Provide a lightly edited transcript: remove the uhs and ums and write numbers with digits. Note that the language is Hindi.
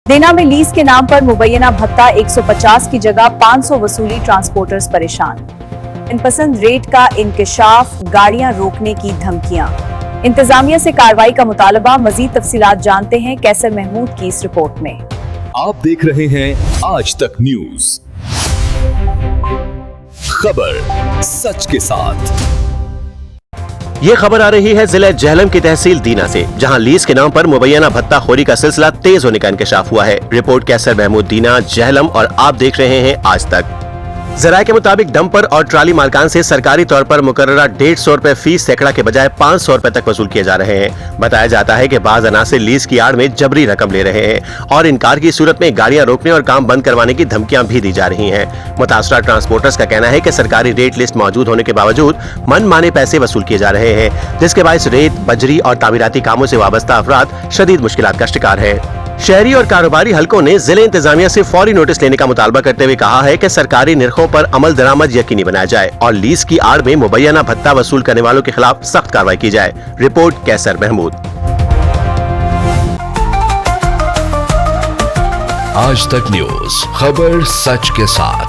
देना में लीज के नाम पर मुबैना भत्ता 150 की जगह 500 वसूली, ट्रांसपोर्टर्स परेशान। मनपसंद रेट का इंकशाफ, गाड़ियां रोकने की धमकियां। इंतजामिया से कार्रवाई का मुतालबा। मजीद तफसीलात जानते हैं कैसर महमूद की इस रिपोर्ट में। आप देख रहे हैं आज तक न्यूज, खबर सच के साथ। ये खबर आ रही है जिले झेलम की तहसील दीना से, जहां लीज के नाम पर मुबैना भत्ताखोरी का सिलसिला तेज होने का इंकशाफ हुआ है। रिपोर्ट कैसर महमूद, दीना, झेलम, और आप देख रहे हैं आज तक। जराये के मुताबिक डंपर और ट्राली मालकान से सरकारी तौर पर मुकर्ररा 150 रुपए फीस सैकड़ा के बजाय 500 रुपए तक वसूल किए जा रहे हैं। बताया जाता है कि बाज अनासिर लीज की आड़ में जबरी रकम ले रहे हैं और इनकार की सूरत में गाड़ियां रोकने और काम बंद करवाने की धमकियां भी दी जा रही हैं। मुतासरा ट्रांसपोर्टर्स का कहना है कि सरकारी रेट लिस्ट मौजूद होने के बावजूद मनमाने पैसे वसूल किए जा रहे हैं, जिसके बायस रेत, बजरी और तामीराती कामों से वाबस्ता अफराद शदीद मुश्किलात का शिकार है। शहरी और कारोबारी हलकों ने जिले इंतजामिया से फौरी नोटिस लेने का मुतालबा करते हुए कहा है कि सरकारी निर्खों पर अमल दरामद यकीनी बनाया जाए और लीज की आड़ में मुबैना भत्ता वसूल करने वालों के खिलाफ सख्त कार्रवाई की जाए। रिपोर्ट कैसर महमूद। आज तक न्यूज, खबर सच के साथ।